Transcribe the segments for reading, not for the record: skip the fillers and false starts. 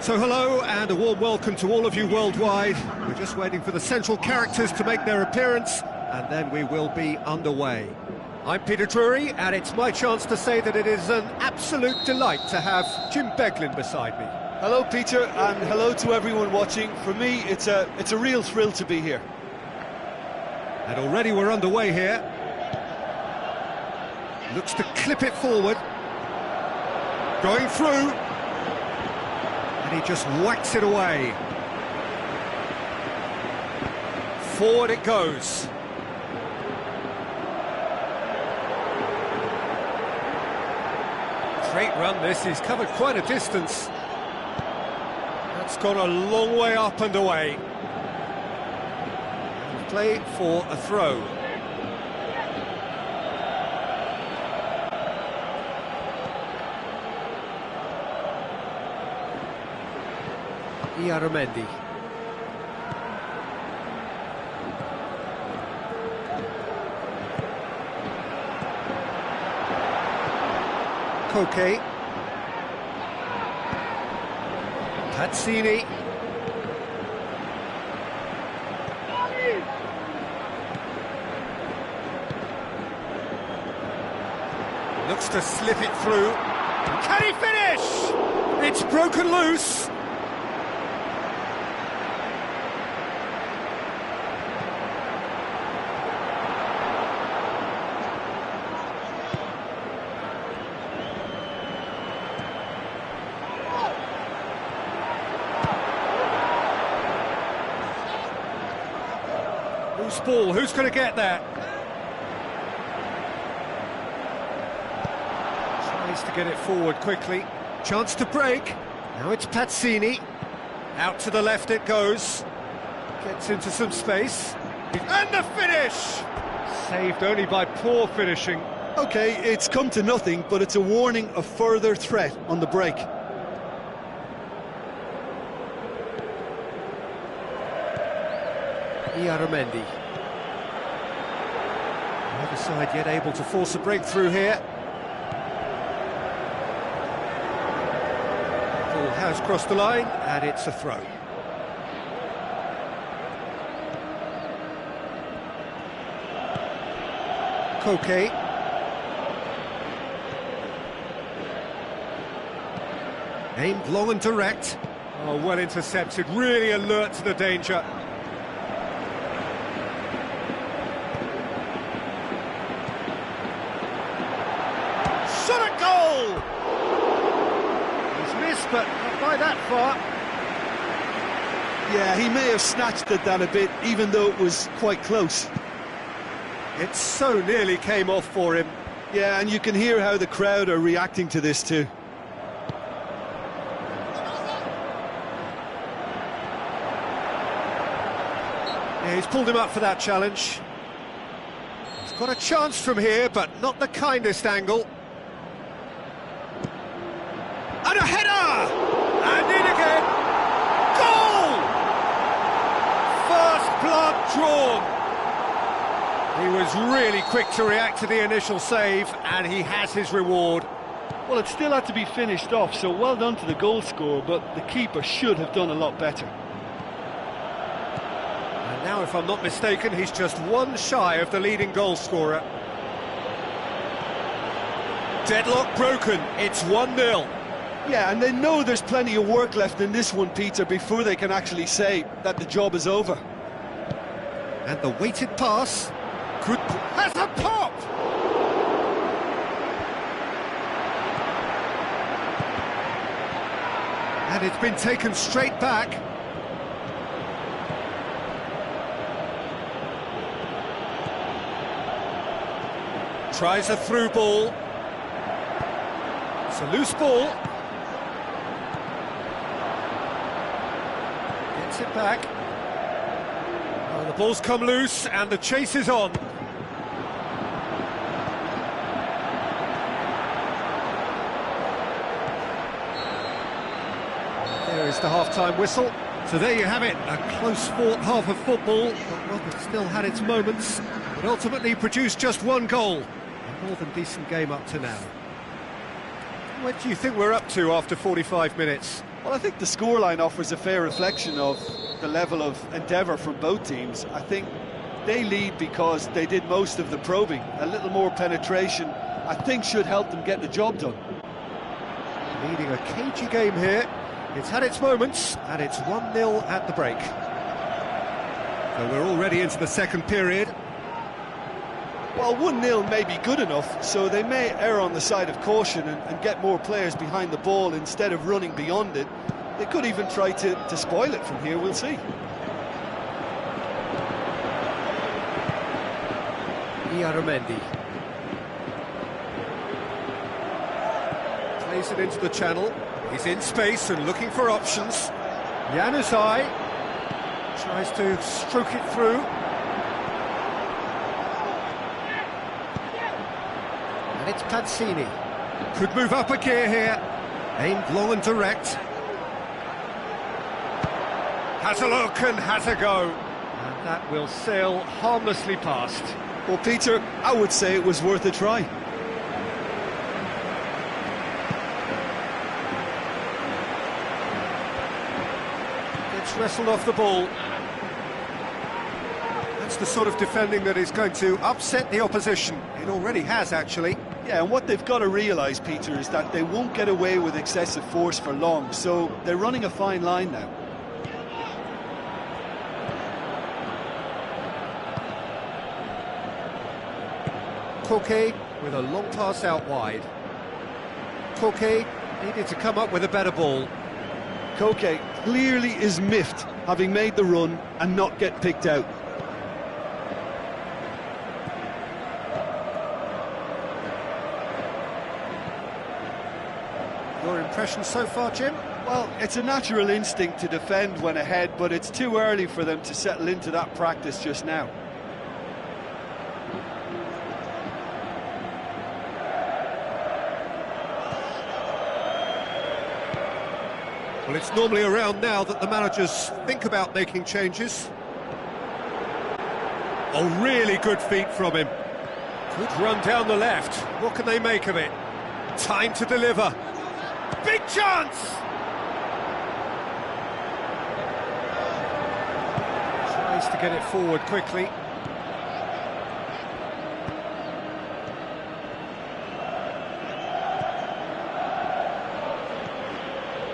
So hello and a warm welcome to all of you worldwide. We're just waiting for the central characters to make their appearance and then we will be underway. I'm Peter Drury and it's my chance to say that it is an absolute delight to have Jim Beglin beside me. Hello Peter and hello to everyone watching. For me it's a real thrill to be here. And already we're underway here. Looks to clip it forward. Going through. And he just whacks it away. Forward it goes. Great run this, he's covered quite a distance. That's gone a long way up and away. And play for a throw. Iaramendi. Koke. Pazzini. Looks to slip it through. Can he finish? It's broken loose. Loose ball, who's going to get there? Tries to get it forward quickly. Chance to break. Now it's Pazzini. Out to the left it goes. Gets into some space. And the finish! Saved only by poor finishing. Okay, it's come to nothing, but it's a warning of further threat on the break. Iaramendi. Neither side yet able to force a breakthrough here. Ball has crossed the line and it's a throw. Koke. Aimed long and direct. Oh, well intercepted, really alert to the danger. But not by that far. Yeah, he may have snatched at that a bit, even though it was quite close. It so nearly came off for him. Yeah, and you can hear how the crowd are reacting to this too. Yeah, he's pulled him up for that challenge. He's got a chance from here, but not the kindest angle. And a header! And in again! Goal! First blood drawn. He was really quick to react to the initial save, and he has his reward. Well, it still had to be finished off, so well done to the goal scorer, but the keeper should have done a lot better. And now, if I'm not mistaken, he's just one shy of the leading goal scorer. Deadlock broken, it's 1-0. Yeah, and they know there's plenty of work left in this one, Peter, before they can actually say that the job is over. And the weighted pass has a pop! And it's been taken straight back. Tries a through ball. It's a loose ball. Gets it back. Oh, the ball's come loose and the chase is on. There is the half-time whistle. So there you have it, a close-fought half of football, but one that still had its moments, but ultimately produced just one goal. A more than decent game up to now. What do you think we're up to after 45 minutes? Well, I think the scoreline offers a fair reflection of the level of endeavour from both teams. I think they lead because they did most of the probing. A little more penetration, I think, should help them get the job done. Leading a cagey game here. It's had its moments, and it's 1-0 at the break. So we're already into the second period. Well, 1-0 may be good enough, so they may err on the side of caution and get more players behind the ball instead of running beyond it. They could even try to spoil it from here, we'll see. Mendy plays it into the channel. He's in space and looking for options. Januzaj tries to stroke it through. And it's Pazzini. Could move up a gear here. Aimed long and direct. Has a look and has a go. And that will sail harmlessly past. Well, Peter, I would say it was worth a try. Gets wrestled off the ball. That's the sort of defending that is going to upset the opposition. It already has, actually. Yeah, and what they've got to realise, Peter, is that they won't get away with excessive force for long, so they're running a fine line now. Koke with a long pass out wide. Koke needed to come up with a better ball. Koke clearly is miffed, having made the run and not get picked out. Your impression so far, Jim? Well, it's a natural instinct to defend when ahead, but it's too early for them to settle into that practice just now. Well, it's normally around now that the managers think about making changes. Oh, really good feet from him. Good run down the left. What can they make of it? Time to deliver. Big chance! Tries to get it forward quickly.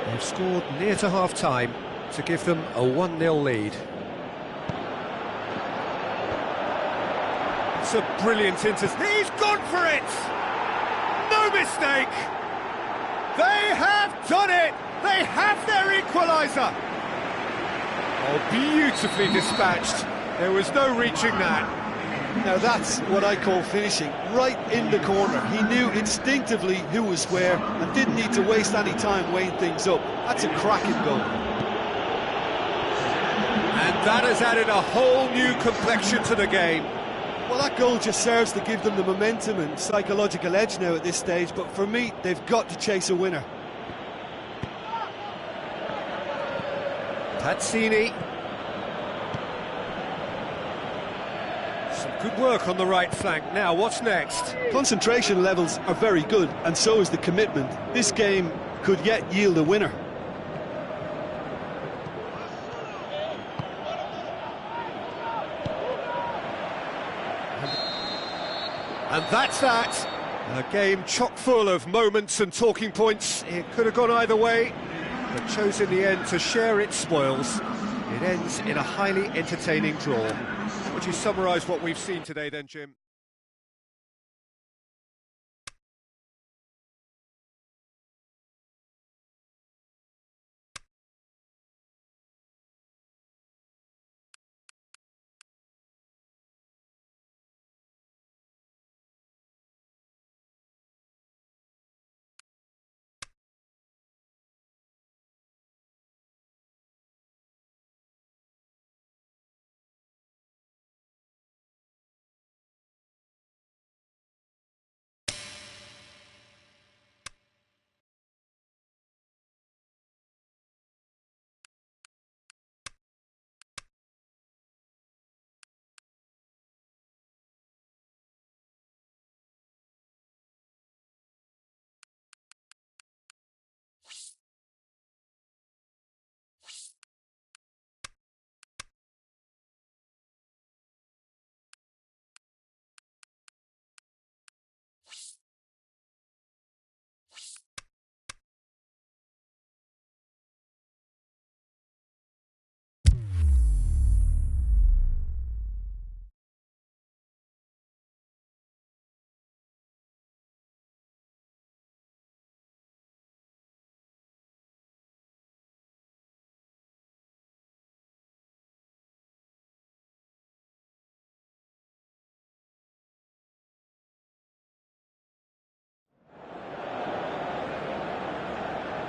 They've scored near to half-time to give them a 1-0 lead. It's a brilliant intercept. He's gone for it! No mistake! They have done it! They have their equaliser! Oh, beautifully dispatched. There was no reaching that. Now that's what I call finishing, right in the corner. He knew instinctively who was where and didn't need to waste any time weighing things up. That's a cracking goal. And that has added a whole new complexion to the game. Well, that goal just serves to give them the momentum and psychological edge now at this stage, but for me, they've got to chase a winner. Pazzini. Some good work on the right flank. Now, what's next? Concentration levels are very good, and so is the commitment. This game could yet yield a winner. And that's that. A game chock full of moments and talking points. It could have gone either way, but chose in the end to share its spoils. It ends in a highly entertaining draw. Would you summarise what we've seen today then, Jim?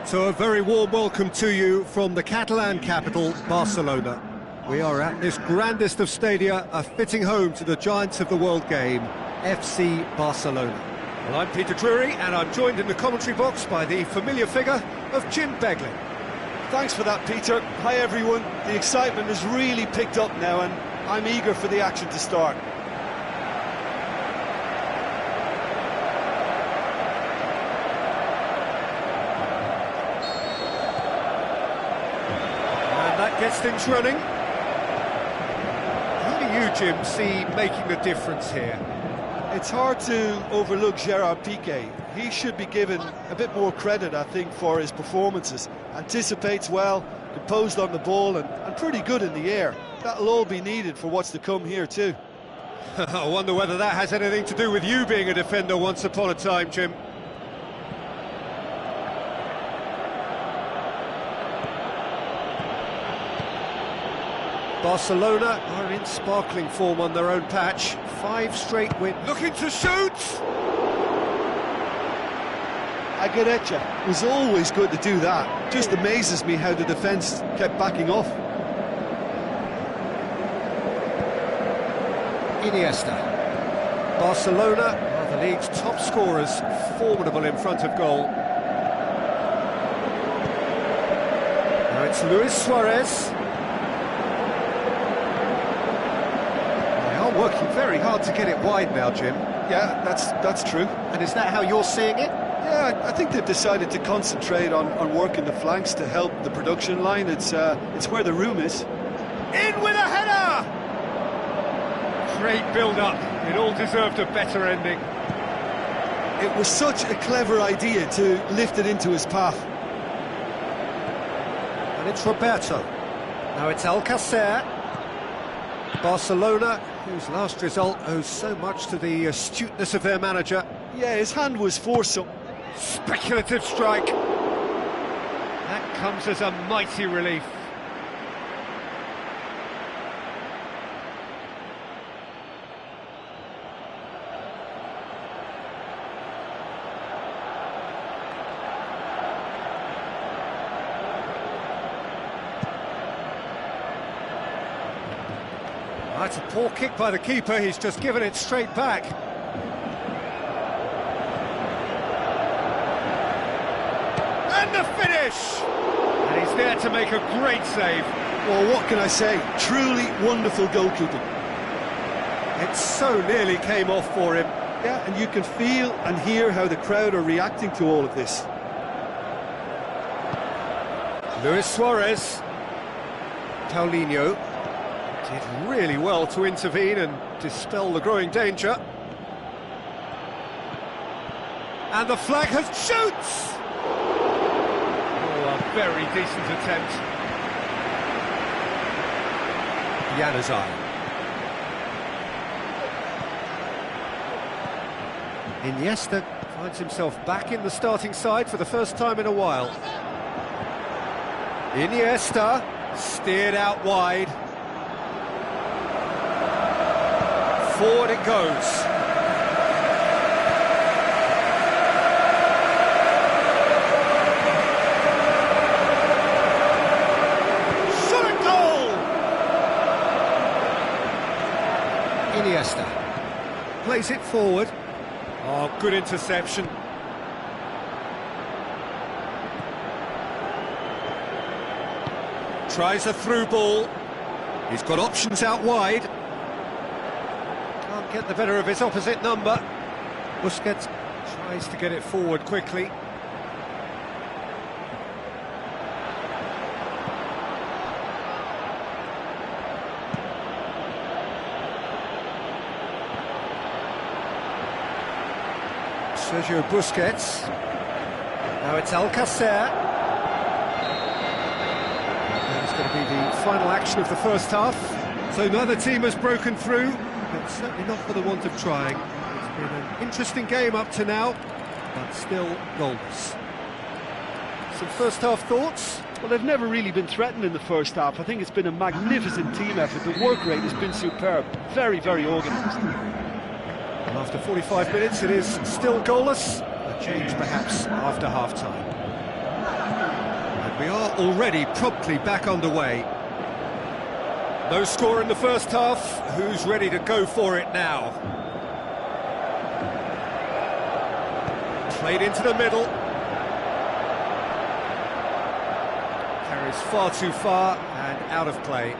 So a very warm welcome to you from the Catalan capital, Barcelona. We are at this grandest of stadia, a fitting home to the giants of the world game, FC Barcelona. Well, I'm Peter Drury, and I'm joined in the commentary box by the familiar figure of Jim Beglin. Thanks for that, Peter. Hi, everyone. The excitement has really picked up now, and I'm eager for the action to start. Gets things running. Who do you, Jim, see making the difference here? It's hard to overlook Gerard Piqué. He should be given a bit more credit, I think, for his performances. Anticipates well, composed on the ball, and pretty good in the air. That'll all be needed for what's to come here too. I wonder whether that has anything to do with you being a defender once upon a time, Jim. Barcelona are in sparkling form on their own patch. 5 straight wins. Looking to shoot! Aguirrecha was always good to do that. Just amazes me how the defence kept backing off. Iniesta. Barcelona are the league's top scorers, formidable in front of goal. Now it's Luis Suarez. Working very hard to get it wide now, Jim. Yeah, that's true. And is that how you're seeing it? Yeah, I think they've decided to concentrate on working the flanks to help the production line. It's where the room is. In with a header! Great build-up. It all deserved a better ending. It was such a clever idea to lift it into his path. And it's Roberto. Now it's Alcacer. Barcelona, whose last result owes so much to the astuteness of their manager. Yeah, his hand was forced. Speculative strike. That comes as a mighty relief. That's a poor kick by the keeper, he's just given it straight back. And the finish! And he's there to make a great save. Well, what can I say? Truly wonderful goalkeeping. It so nearly came off for him. Yeah, and you can feel and hear how the crowd are reacting to all of this. Luis Suarez. Paulinho. Did really well to intervene and dispel the growing danger. And the flag has shoots! Oh, a very decent attempt. Januzaj. Iniesta finds himself back in the starting side for the first time in a while. Iniesta steered out wide. Forward it goes. Shot a goal! Iniesta plays it forward. Oh, good interception. Tries a through ball. He's got options out wide. Can't get the better of his opposite number. Busquets tries to get it forward quickly. Sergio Busquets. Now it's Alcacer. That's going to be the final action of the first half. So neither team has broken through, but certainly not for the want of trying. It's been an interesting game up to now, but still goalless. Some first half thoughts? Well, they've never really been threatened in the first half. I think it's been a magnificent team effort. The work rate has been superb. Very, very organised. And after 45 minutes, it is still goalless. A change, perhaps, after half-time. We are already promptly back underway. No score in the first half. Who's ready to go for it now? Played into the middle. Carries far too far and out of play.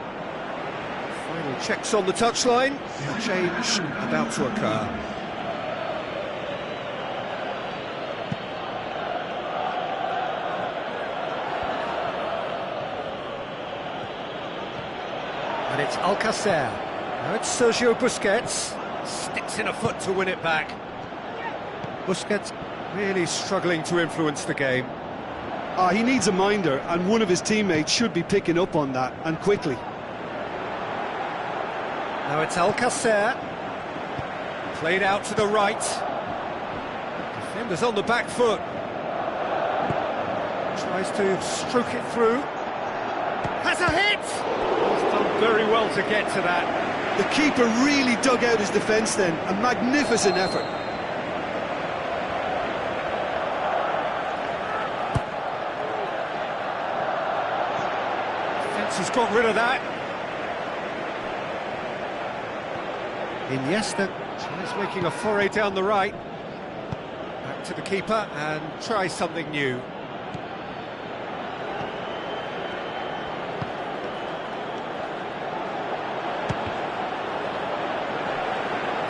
Final checks on the touchline. A change about to occur. And it's Alcacer. Now it's Sergio Busquets. Sticks in a foot to win it back. Busquets really struggling to influence the game. He needs a minder, and one of his teammates should be picking up on that, and quickly. Now it's Alcacer. Played out to the right. Defender's on the back foot. Tries to stroke it through. Has a hit! He's done very well to get to that. The keeper really dug out his defence then. A magnificent effort. Defence has got rid of that. Iniesta tries making a foray down the right. Back to the keeper and tries something new.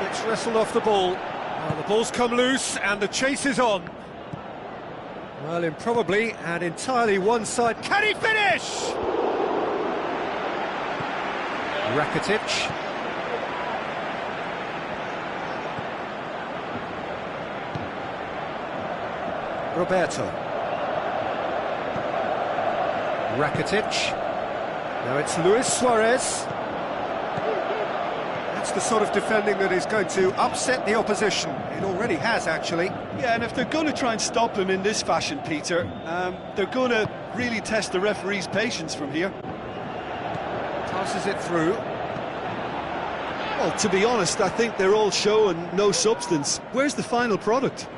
Gets wrestled off the ball. Well, the ball's come loose and the chase is on. Well, improbably and entirely one side. Can he finish? Rakitic. Roberto. Rakitic. Now it's Luis Suarez. That's the sort of defending that is going to upset the opposition. It already has, actually. Yeah, and if they're going to try and stop him in this fashion, Peter, they're going to really test the referee's patience from here. Passes it through. Well, to be honest, I think they're all show and no substance. Where's the final product?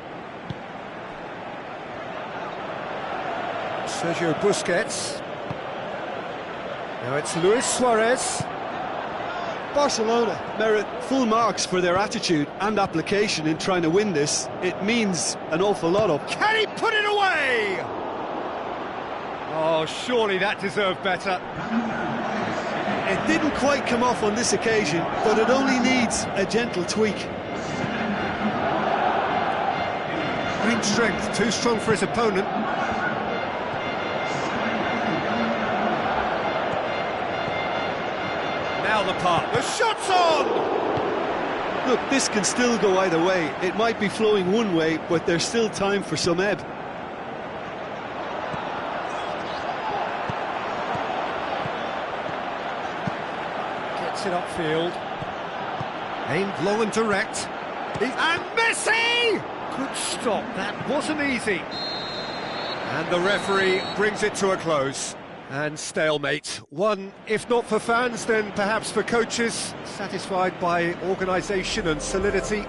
Sergio Busquets. Now it's Luis Suarez. Barcelona merit full marks for their attitude and application in trying to win this. It means an awful lot of... Can he put it away? Oh, surely that deserved better. It didn't quite come off on this occasion, but it only needs a gentle tweak. Great strength, too strong for his opponent. Now the part, the shot's on! Look, this can still go either way. It might be flowing one way, but there's still time for some ebb. Gets it upfield. Aimed low and direct. And Messi! Good stop, that wasn't easy. And the referee brings it to a close. And stalemate. One, if not for fans, then perhaps for coaches, satisfied by organisation and solidity.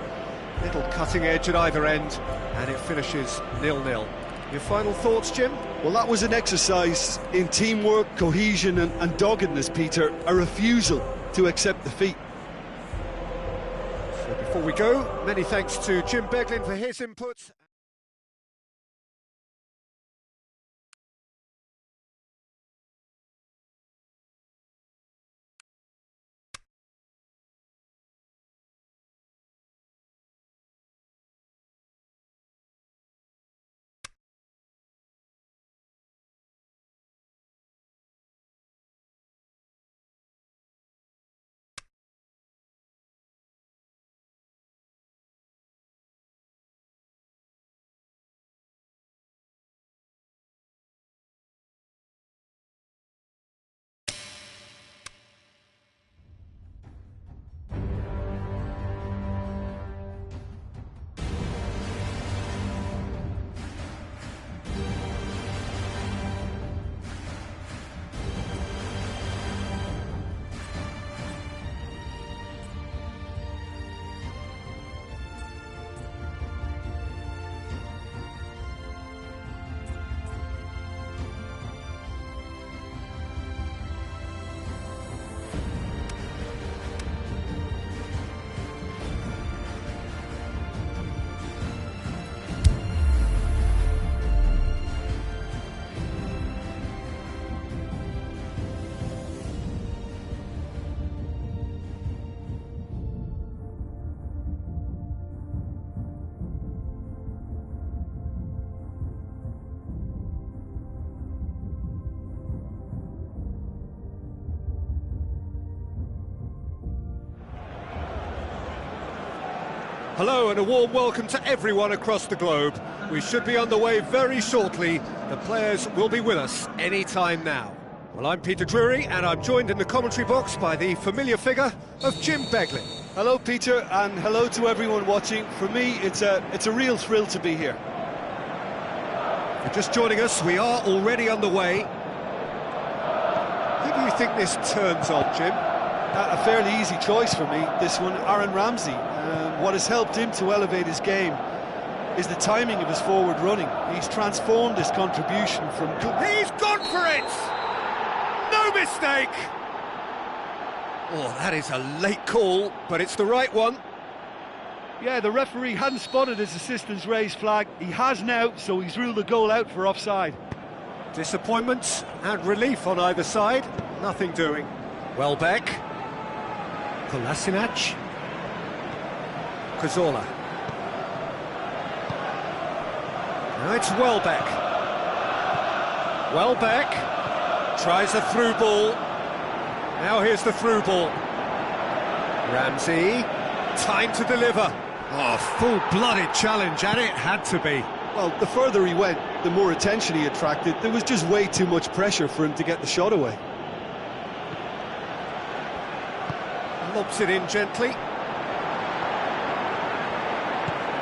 Little cutting edge at either end, and it finishes 0-0. Your final thoughts, Jim? Well, that was an exercise in teamwork, cohesion and doggedness, Peter. A refusal to accept defeat. So before we go, many thanks to Jim Beglin for his input. Hello and a warm welcome to everyone across the globe. We should be underway very shortly. The players will be with us any time now. Well, I'm Peter Drury and I'm joined in the commentary box by the familiar figure of Jim Beglin. Hello, Peter, and hello to everyone watching. For me, it's a real thrill to be here. If you're just joining us, we are already underway. Who do you think this turns on, Jim? A fairly easy choice for me, this one, Aaron Ramsey. What has helped him to elevate his game is the timing of his forward running. He's transformed his contribution from... He's gone for it! No mistake! Oh, that is a late call, but it's the right one. Yeah, the referee hadn't spotted his assistant's raised flag. He has now, so he's ruled the goal out for offside. Disappointment and relief on either side. Nothing doing. Welbeck. Kolasinac. Cazorla. Now it's Welbeck. Welbeck tries a through ball. Now here's the through ball. Ramsey, time to deliver. Oh, full-blooded challenge, and it had to be. Well, the further he went, the more attention he attracted. There was just way too much pressure for him to get the shot away. Lobs it in gently.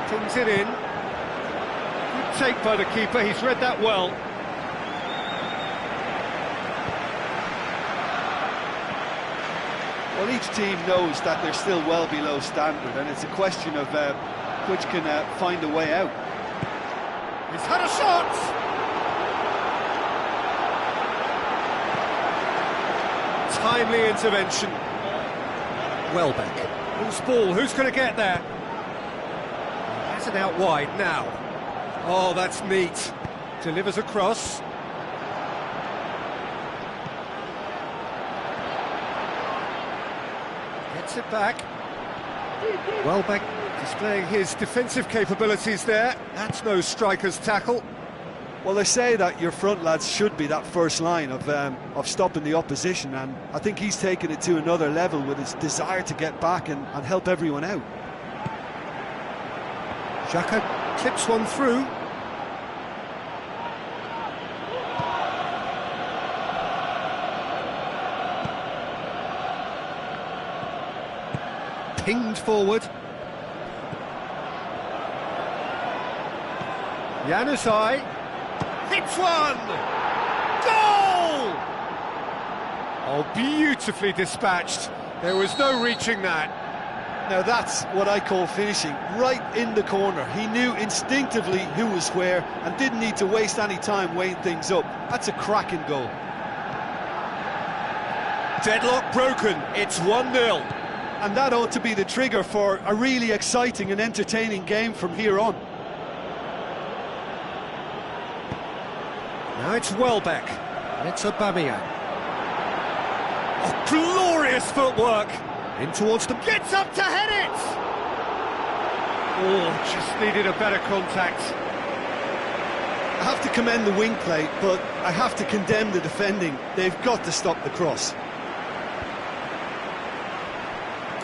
Pings it in. Good take by the keeper, he's read that well. Well, each team knows that they're still well below standard, and it's a question of which can find a way out. He's had a shot! Timely intervention. Welbeck. Who's ball? Who's going to get there? Has it out wide now. Oh, that's neat. Delivers across. Gets it back. Welbeck displaying his defensive capabilities there. That's no striker's tackle. Well, they say that your front lads should be that first line of stopping the opposition, and I think he's taken it to another level with his desire to get back and help everyone out. Xhaka clips one through. Pinged forward. Januzaj hits one! Goal! Oh, beautifully dispatched. There was no reaching that. Now that's what I call finishing, right in the corner. He knew instinctively who was where and didn't need to waste any time weighing things up. That's a cracking goal. Deadlock broken, it's 1-0. And that ought to be the trigger for a really exciting and entertaining game from here on. Now it's Welbeck, and it's Aubameyang. Oh, glorious footwork! In towards the... Gets up to head it! Oh, just needed a better contact. I have to commend the wing play, but I have to condemn the defending. They've got to stop the cross.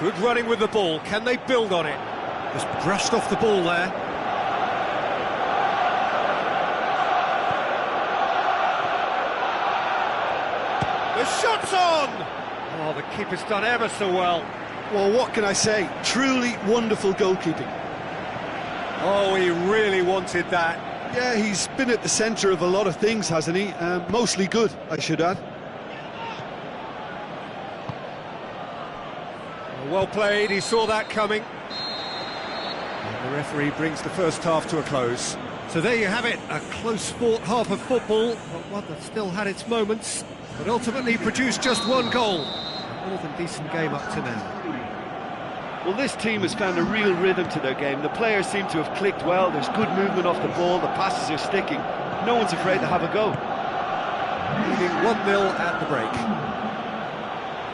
Good running with the ball, can they build on it? Just brushed off the ball there. The shot's on! Oh, the keeper's done ever so well. Well, what can I say? Truly wonderful goalkeeping. Oh, he really wanted that. Yeah, he's been at the centre of a lot of things, hasn't he? Mostly good, I should add. Well played, he saw that coming. And the referee brings the first half to a close. So there you have it, a close-fought half of football, but one that still had its moments, but ultimately produced just one goal. A more than decent game up to now. Well, this team has found a real rhythm to their game. The players seem to have clicked well, there's good movement off the ball, the passes are sticking. No one's afraid to have a go. Leading 1-0 at the break.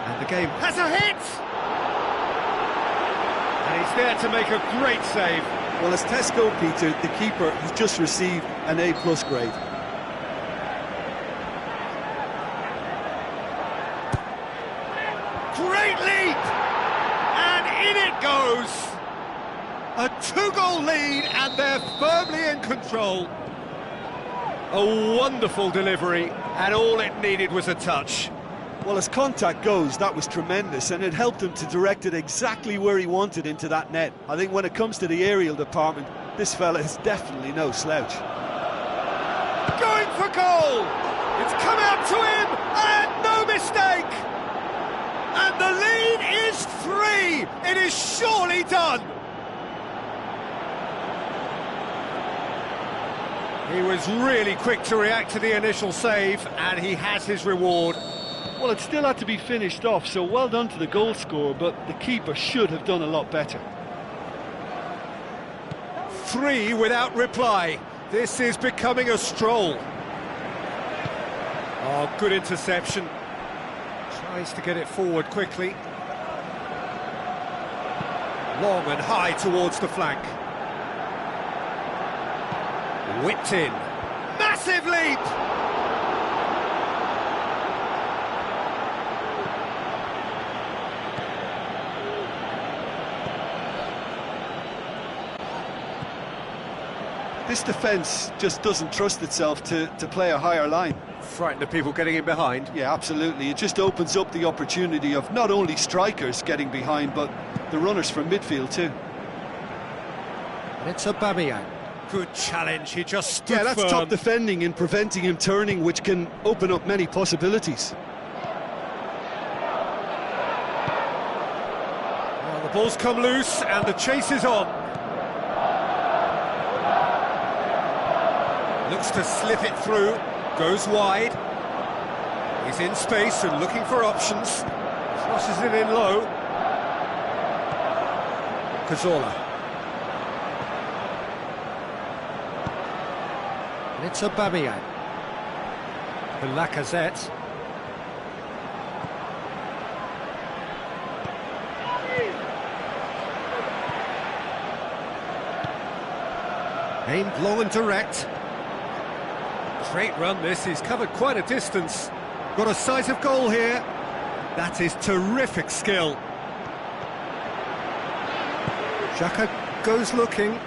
And the game has a hit! And he's there to make a great save. Well, as Tesco, Peter, the keeper has just received an A+ grade. Great leap! And in it goes! A two-goal lead, and they're firmly in control. A wonderful delivery, and all it needed was a touch. Well, as contact goes, that was tremendous, and it helped him to direct it exactly where he wanted into that net. I think when it comes to the aerial department, this fella is definitely no slouch. Going for goal! It's come out to him, and no mistake! And the lead is 3! It is surely done! He was really quick to react to the initial save, and he has his reward. Well, it still had to be finished off, so well done to the goal scorer, but the keeper should have done a lot better. 3 without reply. This is becoming a stroll. Oh, good interception. Tries to get it forward quickly. Long and high towards the flank. Whipped in. Massive leap! This defence just doesn't trust itself to play a higher line. Frightened of people getting in behind. Yeah, absolutely. It just opens up the opportunity of not only strikers getting behind, but the runners from midfield too. And it's Aubameyang. Good challenge, he just stood Yeah, that's firm. top defending and preventing him turning, which can open up many possibilities. Well, the ball's come loose and the chase is on. Looks to slip it through, goes wide. He's in space and looking for options. Crosses it in low. Cazorla. And it's Aubameyang. The Lacazette. Aimed long and direct. Great run this, he's covered quite a distance. Got a sight of goal here. That is terrific skill. Xhaka goes looking.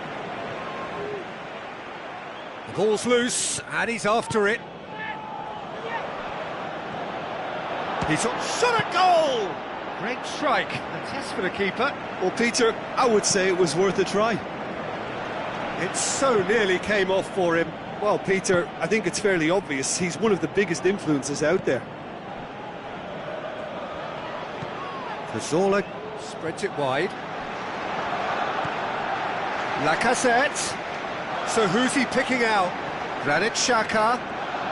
The ball's loose, and he's after it. He's shot at goal! Great strike, a test for the keeper. Well, Peter, I would say it was worth a try. It so nearly came off for him. Well, Peter, I think it's fairly obvious. He's one of the biggest influences out there. Cazorla spreads it wide. Lacazette. So who's he picking out? Granit Xhaka.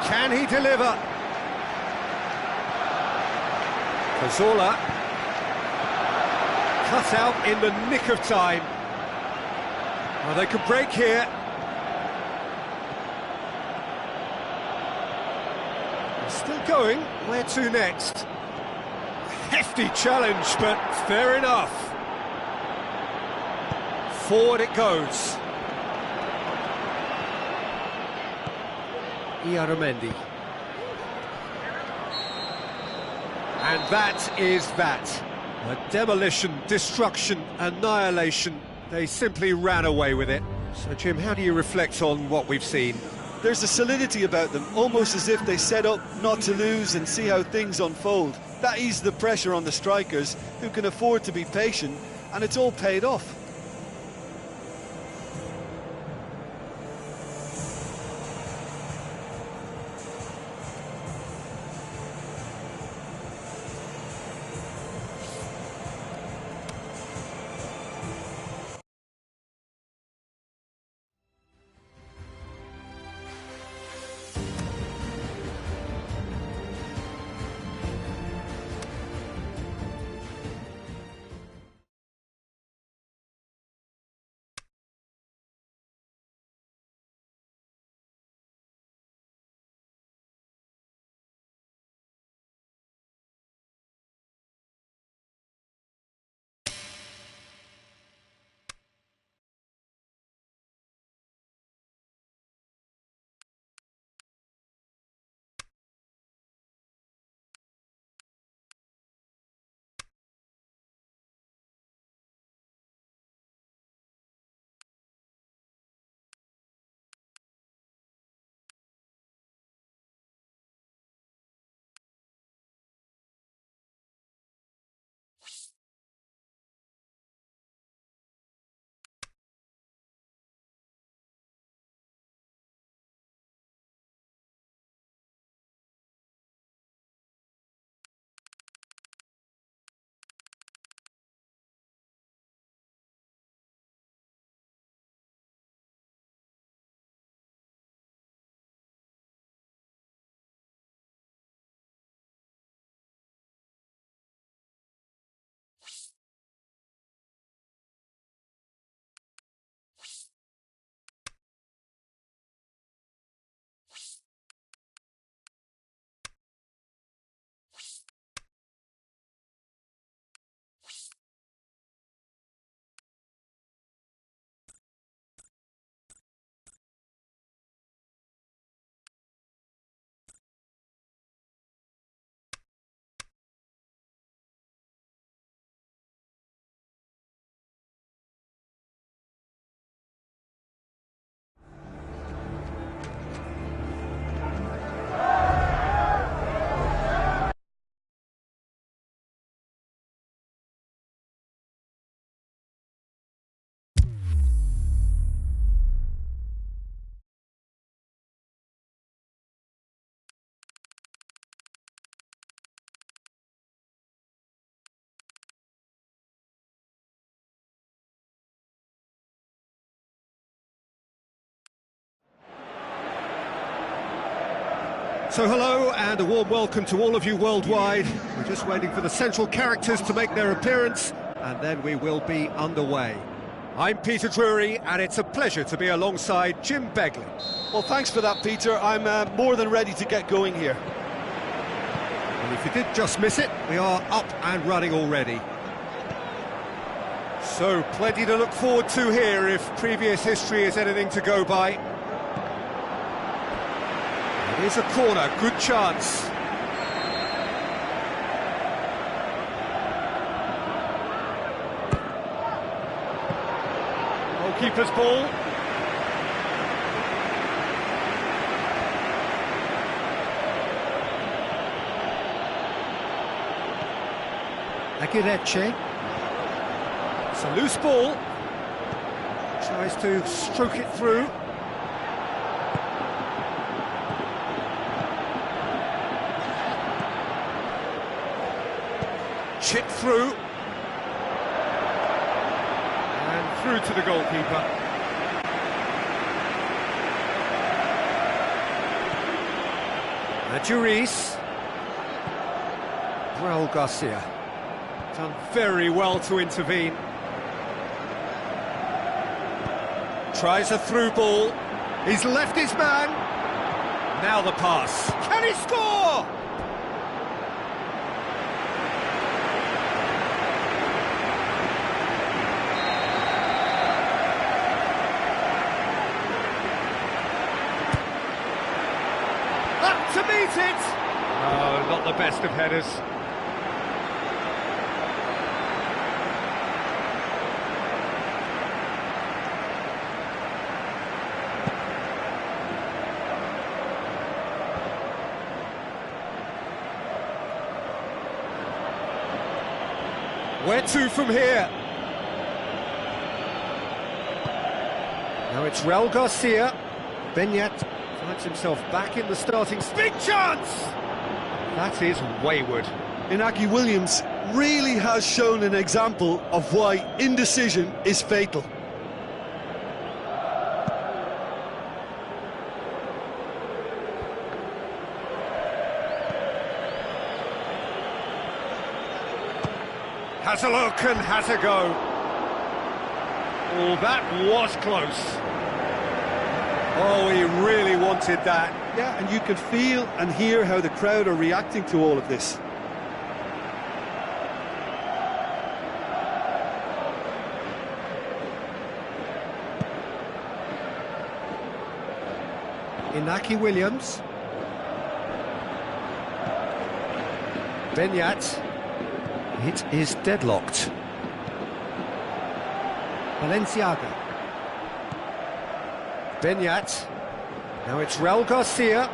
Can he deliver? Cazorla. Cut out in the nick of time. Well, they could break here. Still going. Where to next? Hefty challenge, but fair enough. Forward it goes. Iaramendi. And that is that. A demolition, destruction, annihilation. They simply ran away with it. So, Jim, how do you reflect on what we've seen? There's a solidity about them, almost as if they set up not to lose and see how things unfold. That eased the pressure on the strikers, who can afford to be patient, and it's all paid off. So hello and a warm welcome to all of you worldwide. We're just waiting for the central characters to make their appearance and then we will be underway. I'm Peter Drury and it's a pleasure to be alongside Jim Begley. Well, thanks for that, Peter. I'm more than ready to get going here. And if you did just miss it, we are up and running already. So, plenty to look forward to here if previous history is anything to go by. It is a corner, good chance. Goalkeeper's ball. Aguirre. It's a loose ball. Tries to stroke it through. Chip through. And through to the goalkeeper. Juris. Raul Garcia. Done very well to intervene. Tries a through ball. He's left his man. Now the pass. Can he score? Up to meet it. Oh, not the best of headers. Where to from here? Now it's Raul Garcia. Beñat finds himself back in the starting. Big chance! That is wayward. Inaki Williams really has shown an example of why indecision is fatal. Has a look and has a go. Oh, that was close. Oh, he really wanted that. Yeah, and you can feel and hear how the crowd are reacting to all of this. Inaki Williams. Beñat. It is deadlocked. Valenciaga. Beñat. Now it's Raul Garcia.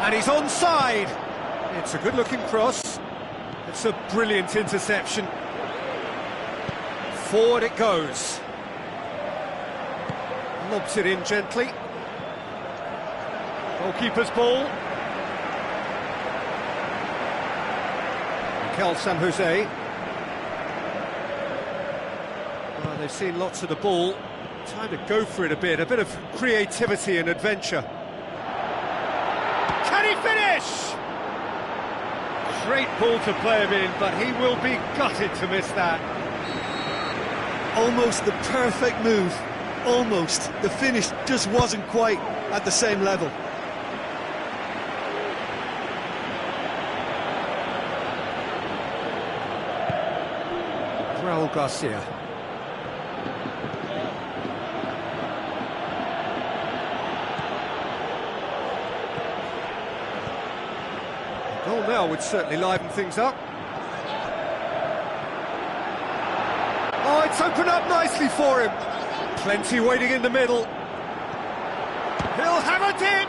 And he's onside. It's a good-looking cross. It's a brilliant interception. Forward it goes. Lobs it in gently. Goalkeeper's ball. San Jose. Well, they've seen lots of the ball. Time to go for it a bit of creativity and adventure. Can he finish? Great ball to play him in, but he will be gutted to miss that. Almost the perfect move. Almost. The finish just wasn't quite at the same level. Raul Garcia. A goal now would certainly liven things up. Oh, it's opened up nicely for him. Plenty waiting in the middle. He'll have a dip.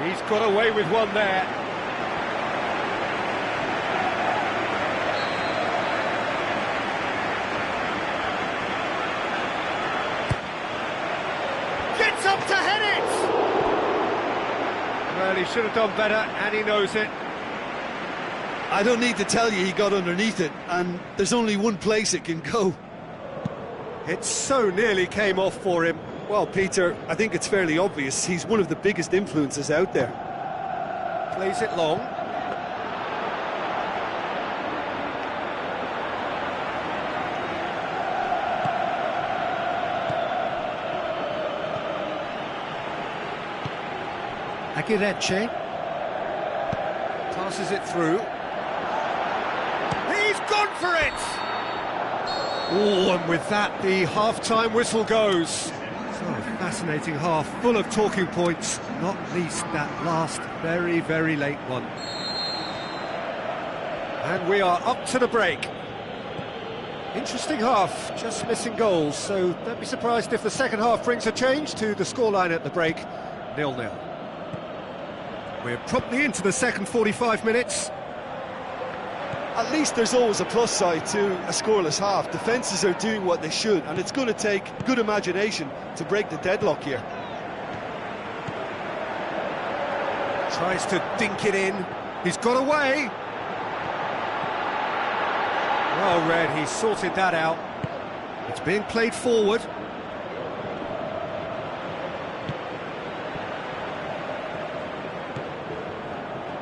He's got away with one there. Up to head it! Well, he should have done better, and he knows it. I don't need to tell you he got underneath it, and there's only one place it can go. It so nearly came off for him. Well, Peter, I think it's fairly obvious he's one of the biggest influences out there. Plays it long. Aguirre passes it through. He's gone for it! Oh, and with that, the half-time whistle goes. So, a fascinating half, full of talking points, not least that last very, very late one. And we are up to the break. Interesting half, just missing goals, so don't be surprised if the second half brings a change to the scoreline at the break, 0-0. We're promptly into the second 45 minutes. At least there's always a plus side to a scoreless half. Defences are doing what they should, and it's going to take good imagination to break the deadlock here. Tries to dink it in. He's got away. Well read, he sorted that out. It's being played forward.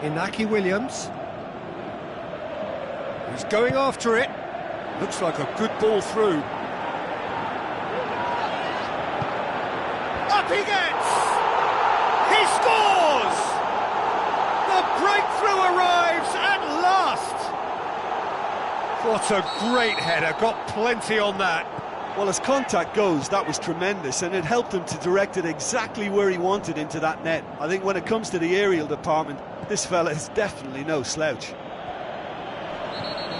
Inaki Williams. He's going after it. Looks like a good ball through. Up he gets! He scores! The breakthrough arrives at last! What a great header, got plenty on that. Well, as contact goes, that was tremendous, and it helped him to direct it exactly where he wanted into that net. I think when it comes to the aerial department, this fella is definitely no slouch. He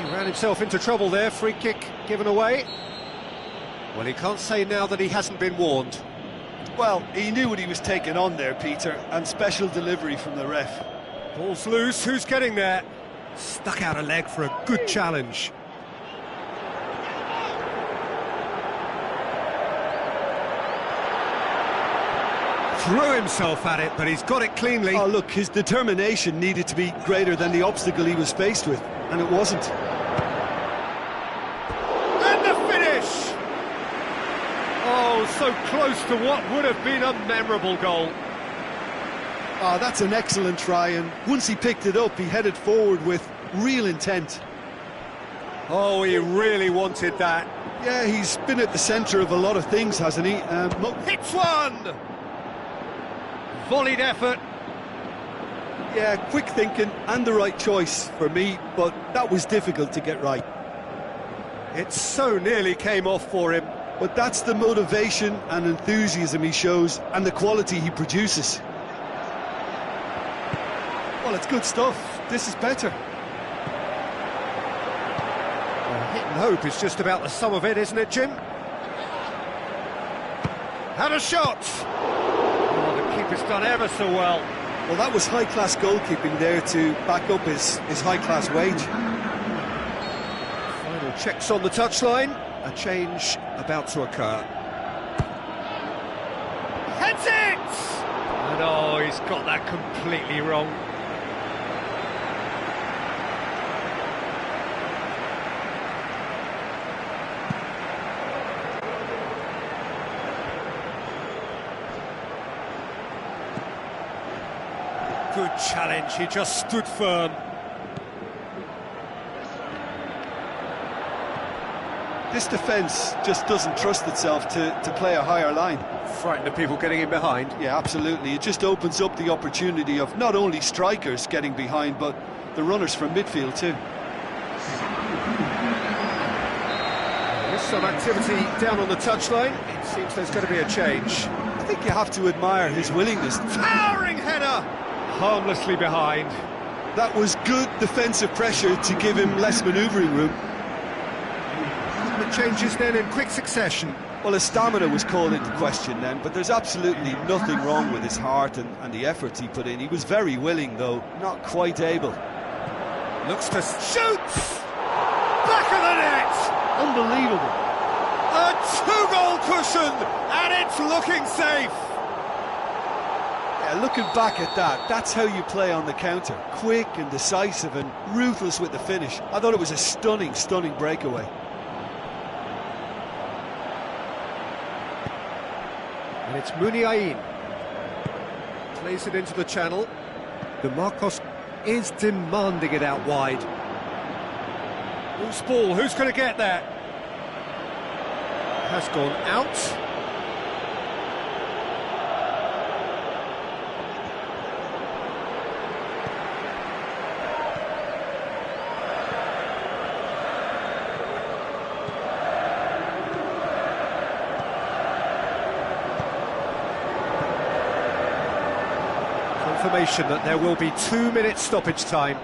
ran himself into trouble there, free kick given away. Well, he can't say now that he hasn't been warned. Well, he knew what he was taking on there, Peter, and special delivery from the ref. Ball's loose, who's getting there? Stuck out a leg for a good challenge. Threw himself at it, but he's got it cleanly. Oh, look, his determination needed to be greater than the obstacle he was faced with, and it wasn't. And the finish! Oh, so close to what would have been a memorable goal. Oh, that's an excellent try, and once he picked it up, he headed forward with real intent. Oh, he really wanted that. Yeah, he's been at the centre of a lot of things, hasn't he? Hits one! Volleyed effort. Yeah, quick thinking and the right choice for me, but that was difficult to get right. It so nearly came off for him. But that's the motivation and enthusiasm he shows, and the quality he produces. Well, it's good stuff. This is better. Well, hit and hope is just about the sum of it, isn't it, Jim? Had a shot! Oh, the keeper's done ever so well. Well, that was high-class goalkeeping there to back up his high-class wage. Final checks on the touchline. A change about to occur. Heads it! And oh, he's got that completely wrong. Good challenge, he just stood firm. This defence just doesn't trust itself to play a higher line. Frightened of people getting in behind. Yeah, absolutely. It just opens up the opportunity of not only strikers getting behind, but the runners from midfield too. There's some activity down on the touchline. It seems there's going to be a change. I think you have to admire his willingness. Towering header! Harmlessly behind. That was good defensive pressure to give him less manoeuvring room. The changes then in quick succession. Well, his stamina was called into question then, but there's absolutely nothing wrong with his heart and the efforts he put in. He was very willing, though not quite able. Looks to shoots! Back of the net! Unbelievable. A two-goal cushion, and it's looking safe. Yeah, looking back at that, that's how you play on the counter. Quick and decisive and ruthless with the finish. I thought it was a stunning, stunning breakaway. And it's Muniain. Plays it into the channel. The Marcos is demanding it out wide. Loose ball, who's going to get there? Has gone out. Confirmation that there will be 2 minutes stoppage time.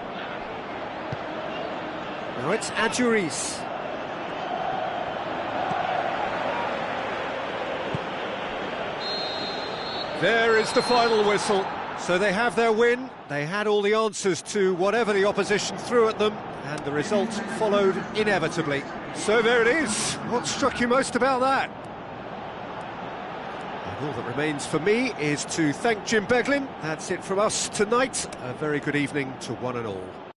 Now it's Adjuris. There is the final whistle. So they have their win. They had all the answers to whatever the opposition threw at them, and the result followed inevitably. So there it is. What struck you most about that? All that remains for me is to thank Jim Beglin. That's it from us tonight. A very good evening to one and all.